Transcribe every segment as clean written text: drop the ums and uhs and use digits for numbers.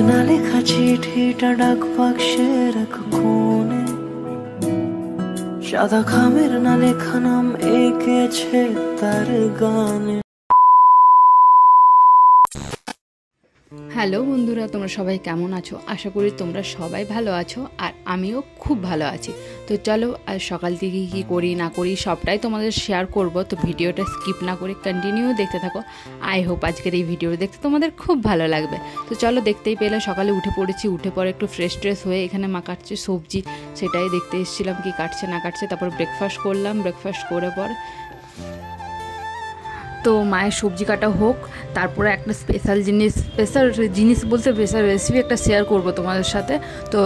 না লেখা চিঠিটা ডাক বাক্সের এক কোণে, সাদা খামের না লেখা নাম এঁকেছে তার গানে। হ্যালো বন্ধুরা, তোমরা সবাই কেমন আছো? আশা করি তোমরা সবাই ভালো আছো, আর আমিও খুব ভালো আছি। তো চলো, আজ সকাল থেকে কী করি না করি সবটাই তোমাদের শেয়ার করব। তো ভিডিওটা স্কিপ না করে কন্টিনিউ দেখতে থাকো। আই হোপ আজকের এই ভিডিও দেখতে তোমাদের খুব ভালো লাগবে। তো চলো, দেখতেই পেলে সকালে উঠে পড়েছি। উঠে পরে একটু ফ্রেশ ট্রেশ হয়ে এখানে মা কাটছে সবজি, সেটাই দেখতে এসেছিলাম কি কাটছে না কাটছে। তারপর ব্রেকফাস্ট করলাম। ব্রেকফাস্ট করে পর তো মায়ের সবজি কাটা হোক, তারপরে একটা স্পেশাল জিনিস বলতে স্পেশাল রেসিপি একটা শেয়ার করব তোমাদের সাথে। তো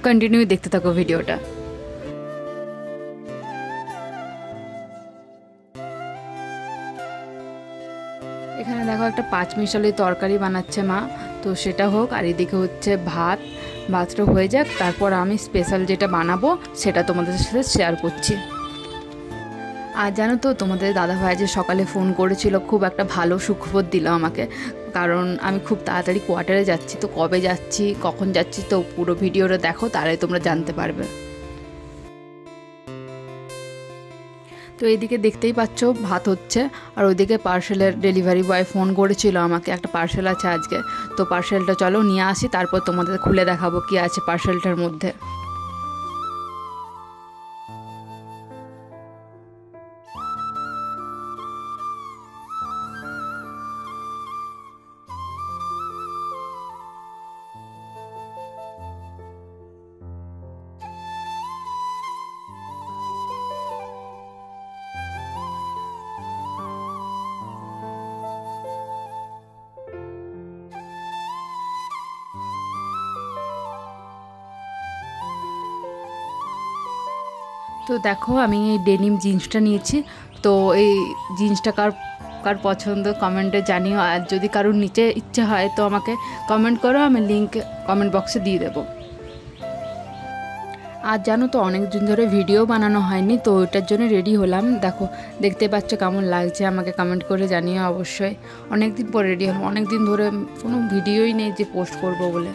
কন্টিনিউ দেখতে থাকো ভিডিওটা। এখানে দেখো একটা 5 মিশালি তরকারি বানাচ্ছে মা, তো সেটা হোক। আর এদিকে হচ্ছে ভাতটা হয়ে যাক, তারপর আমি স্পেশাল যেটা বানাবো সেটা তোমাদের সাথে শেয়ার করছি। আর জানো তো, তোমাদের দাদাভাই যে সকালে ফোন করেছিল, খুব একটা ভালো সুখবর দিল আমাকে। কারণ আমি খুব তাড়াতাড়ি কোয়ার্টারে যাচ্ছি। তো কবে যাচ্ছি, কখন যাচ্ছি, তো পুরো ভিডিওটা দেখো, তাহলে তোমরা জানতে পারবে। তো এইদিকে দেখতেই পাচ্ছ ভাত হচ্ছে, আর ওইদিকে পার্সেলের ডেলিভারি বয় ফোন করেছিল আমাকে, একটা পার্সেল আছে আজকে। তো পার্সেলটা চলো নিয়ে আসি, তারপর তোমাদের খুলে দেখাবো কি আছে পার্সেলটার মধ্যে। তো দেখো, আমি এই ডেনিম জিন্সটা নিয়েছি। তো এই জিন্সটা কার পছন্দ কমেন্টে জানিও। আর যদি কারোর নিচে ইচ্ছে হয় তো আমাকে কমেন্ট করো, আমি লিঙ্ক কমেন্ট বক্সে দিয়ে দেবো। আর জানো তো, অনেক দিন ধরে ভিডিও বানানো হয়নি, তো ওইটার জন্য রেডি হলাম। দেখো, দেখতে পাচ্ছ কেমন লাগছে, আমাকে কমেন্ট করে জানিও অবশ্যই। অনেক দিন পর রেডি হলাম, অনেক দিন ধরে কোনো ভিডিওই নেই যে পোস্ট করব বলে।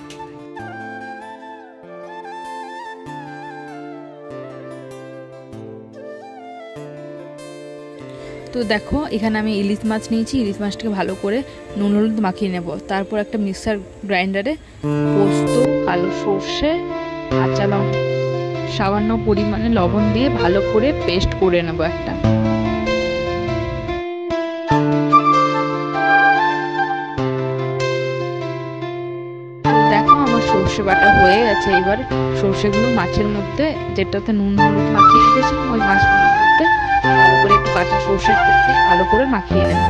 তো দেখো, এখানে আমি ইলিশ মাছ নিয়েছি। ইলিশ মাছটাকে ভালো করে নুন হলুদ মাখিয়ে নেব। তারপর একটা মিক্সার গ্রাইন্ডারে পোস্ত, কালো সর্ষে, কাঁচা লঙ্কা, সামান্য পরিমাণে লবণ দিয়ে ভালো করে পেস্ট করে নেব একটা। দেখো, আমার সর্ষে বাটা হয়ে গেছে। এবার সর্ষেগুলো মাছের মধ্যে, যেটাতে নুন হলুদ মাখিয়ে রেখেছিলাম, ওই মাছগুলোর মধ্যে ভালো করে একটু কাঁচা সর্ষের তেল দিয়ে ভালো করে মাখিয়ে নেব।